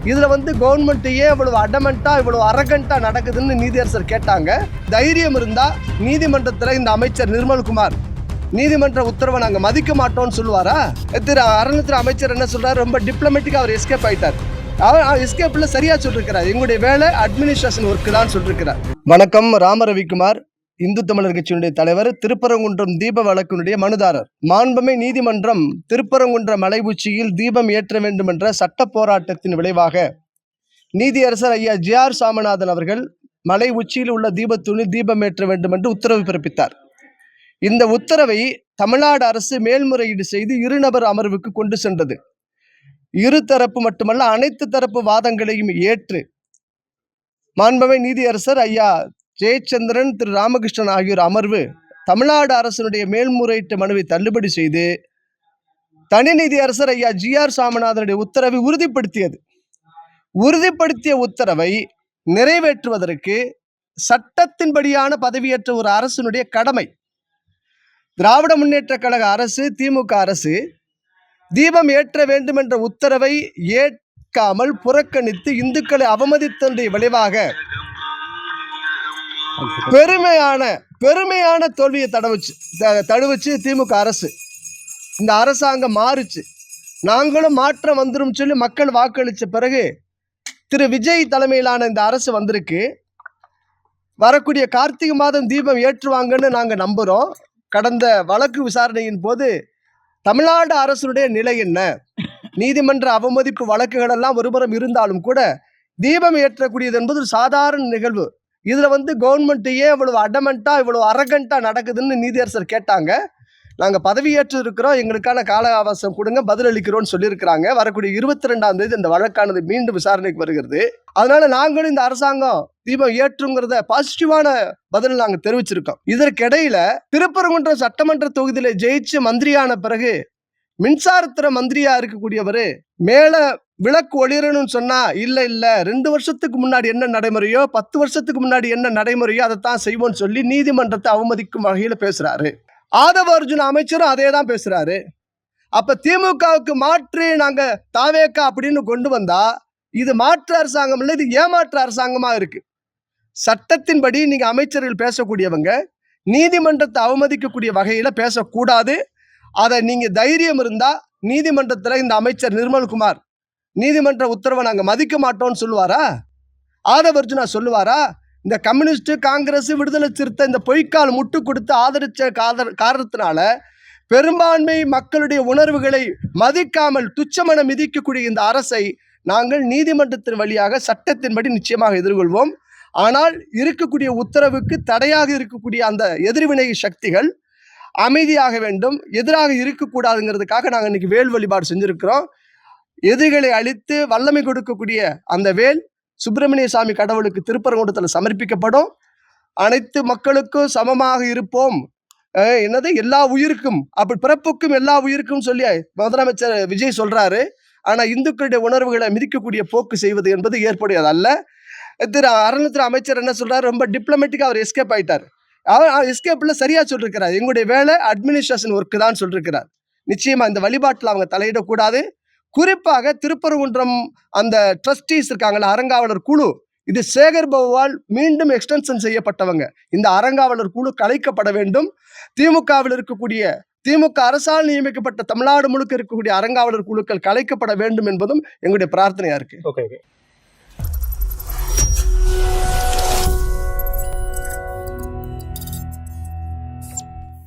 இதுல கவர்மெண்ட்டையே இவ்வளவு அடமெண்டா இவ்வளவு அரகண்டா நடக்குதுன்னு நீதியரசர் கேட்டாங்க. தைரியம் இருந்தா நீதிமன்றத்தில் இந்த அமைச்சர் நிர்மல்குமார் நீதிமன்ற உத்தரவை நாங்க மதிக்க மாட்டோம்னு சொல்லுவாரா? திரு அறநிலையத்துறை அமைச்சர் என்ன சொல்றாரு? ரொம்ப டிப்ளமேட்டிக்கா அவர் எஸ்கேப் ஆயிட்டார். எஸ்கேப்ல சரியா சொல்லிருக்கிறார். எங்களுடைய வேலை அட்மினிஸ்ட்ரேஷன் ஒர்க் தான் சொல்லிருக்கிறார். வணக்கம், ராமரவிக்குமார், இந்து தமிழர் கட்சியினுடைய தலைவர், திருப்பரங்குன்றம் தீப வழக்கினுடைய மனுதாரர். மாண்புமை நீதிமன்றம் திருப்பரங்குன்ற மலை உச்சியில் தீபம் ஏற்ற வேண்டும் என்ற சட்ட போராட்டத்தின் விளைவாக நீதியரசர் ஐயா ஜிஆர் சாமிநாதன் அவர்கள் மலை உச்சியில் உள்ள தீபத்தூணில் தீபம் ஏற்ற வேண்டும் என்று உத்தரவு பிறப்பித்தார். இந்த உத்தரவை தமிழ்நாடு அரசு மேல்முறையீடு செய்து இருநபர் அமர்வுக்கு கொண்டு சென்றது. இரு தரப்பு மட்டுமல்ல, அனைத்து தரப்பு வாதங்களையும் ஏற்று மாண்புமை நீதியரசர் ஐயா ஜெயச்சந்திரன், திரு ராமகிருஷ்ணன் ஆகியோர் அமர்வு தமிழ்நாடு அரசினுடைய மேல்முறையீட்டு மனுவை தள்ளுபடி செய்து தனி நீதியரசர் ஐயா ஜிஆர் சாமிநாதனுடைய உத்தரவை உறுதிப்படுத்தியது. உறுதிப்படுத்திய உத்தரவை நிறைவேற்றுவதற்கு சட்டத்தின்படியான பதவியேற்ற ஒரு அரசினுடைய கடமை. திராவிட முன்னேற்ற கழக அரசு, திமுக அரசு தீபம் ஏற்ற வேண்டும் என்ற உத்தரவை ஏற்காமல் புறக்கணித்து இந்துக்களை அவமதித்ததனுடைய விளைவாக பெருமையான தோல்வியை தழுவிச்சு திமுக அரசு. இந்த அரசாங்கம் மாறுச்சு, நாங்களும் மாற்றம் வந்துடும் சொல்லி மக்கள் வாக்களித்த பிறகு திரு விஜய் தலைமையிலான இந்த அரசு வந்திருக்கு. வரக்கூடிய கார்த்திகை மாதம் தீபம் ஏற்றுவாங்கன்னு நாங்கள் நம்புகிறோம். கடந்த வழக்கு விசாரணையின் போது தமிழ்நாடு அரசுடைய நிலை என்ன? நீதிமன்ற அவமதிப்பு வழக்குகள் எல்லாம் ஒருபுறம் இருந்தாலும் கூட தீபம் ஏற்றக்கூடியது என்பது ஒரு சாதாரண நிகழ்வு. இதுல கவர்மெண்ட்டையே இவ்வளவு அடமெண்டா இவ்வளவு அரகண்டா நடக்குதுன்னு நீதியரசர் கேட்டாங்க. நாங்க பதவியேற்று இருக்கிறோம், எங்களுக்கான கால அவகாசம் கொடுங்க, பதிலளிக்கிறோம்னு சொல்லியிருக்கிறாங்க. வரக்கூடிய 22ஆம் தேதி இந்த வழக்கானது மீண்டும் விசாரணைக்கு வருகிறது. அதனால நாங்களும் இந்த அரசாங்கம் தீபம் ஏற்றுங்கிறத பாசிட்டிவான பதில் நாங்க தெரிவிச்சிருக்கோம். இதற்கிடையில திருப்பரங்குன்றம் சட்டமன்ற தொகுதியில ஜெயிச்சு மந்திரியான பிறகு மின்சாரத்துறை மந்திரியா இருக்கக்கூடியவர் மேல விளக்கு ஒளிரணும்னு சொன்னா இல்ல 2 வருஷத்துக்கு முன்னாடி என்ன நடைமுறையோ 10 வருஷத்துக்கு முன்னாடி என்ன நடைமுறையோ அதைத்தான் செய்வோம்னு சொல்லி நீதிமன்றத்தை அவமதிக்கும் வகையில பேசுறாரு. ஆதவ அர்ஜுன அமைச்சரும் அதே தான் பேசுறாரு. அப்ப திமுகவுக்கு மாற்று நாங்க தாவேக்கா அப்படின்னு கொண்டு வந்தா இது மாற்று அரசாங்கம் இல்லை, இது ஏமாற்று அரசாங்கமா இருக்கு. சட்டத்தின்படி நீங்க அமைச்சர்கள் பேசக்கூடியவங்க நீதிமன்றத்தை அவமதிக்கக்கூடிய வகையில பேசக்கூடாது. அதை நீங்க தைரியம் இருந்தா நீதிமன்றத்துல இந்த அமைச்சர் நிர்மல்குமார் நீதிமன்ற உத்தரவை நாங்க மதிக்க மாட்டோம்னு சொல்லுவாரா? ஆதவ அர்ஜுனா சொல்லுவாரா? இந்த கம்யூனிஸ்ட், காங்கிரஸ், விடுதலை சிறுத்தை இந்த பொய்க்கால் முட்டு கொடுத்து ஆதரிச்ச காரணத்தினால பெரும்பான்மை மக்களுடைய உணர்வுகளை மதிக்காமல் துச்சமன மிதிக்கக்கூடிய இந்த அரசை நாங்கள் நீதிமன்றத்தின் வழியாக சட்டத்தின்படி நிச்சயமாக எதிர்கொள்வோம். ஆனால் இருக்கக்கூடிய உத்தரவுக்கு தடையாக இருக்கக்கூடிய அந்த எதிர்வினை சக்திகள் அமைதியாக வேண்டும், எதிராக இருக்கக்கூடாதுங்கிறதுக்காக நாங்கள் இன்னைக்கு வேல் வழிபாடு செஞ்சிருக்கிறோம். எதிரிகளை அழித்து வல்லமை கொடுக்கக்கூடிய அந்த வேல் சுப்பிரமணிய சாமி கடவுளுக்கு திருப்பரங்குன்றத்தில் சமர்ப்பிக்கப்படும். அனைத்து மக்களுக்கும் சமமாக இருப்போம், என்னது எல்லா உயிருக்கும், அப்படி பிறப்புக்கும் எல்லா உயிருக்கும் சொல்லி முதலமைச்சர் விஜய் சொல்றாரு. ஆனா இந்துக்களுடைய உணர்வுகளை மிதிக்கக்கூடிய போக்கு செய்வது என்பது ஏற்புடையது அல்ல. திரு அறநிலையத்துறை அமைச்சர் என்ன சொல்றாரு? ரொம்ப டிப்ளமேட்டிக்கா அவர் எஸ்கேப் ஆயிட்டார். எஸ்கேப்ல சரியா சொல்லிருக்கிறார். எங்களுடைய வேலை அட்மினிஸ்ட்ரேஷன் ஒர்க் தான் சொல்லிருக்கிறார். நிச்சயமா இந்த வழிபாட்டில் அவங்க தலையிடக்கூடாது. குறிப்பாக திருப்பரங்குன்றம் அந்த ட்ரஸ்டீஸ் இருக்காங்கல்ல, அறங்காவலர் குழு, இது சேகர் பாபுவால் மீண்டும் எக்ஸ்டென்ஷன் செய்யப்பட்டவங்க. இந்த அறங்காவலர் குழு கலைக்கப்பட வேண்டும். திமுகவில் இருக்கக்கூடிய, திமுக அரசால் நியமிக்கப்பட்ட தமிழ்நாடு முழுக்க இருக்கக்கூடிய அறங்காவலர் குழுக்கள் கலைக்கப்பட வேண்டும் என்பதும் எங்களுடைய பிரார்த்தனையா இருக்கு. ஓகே.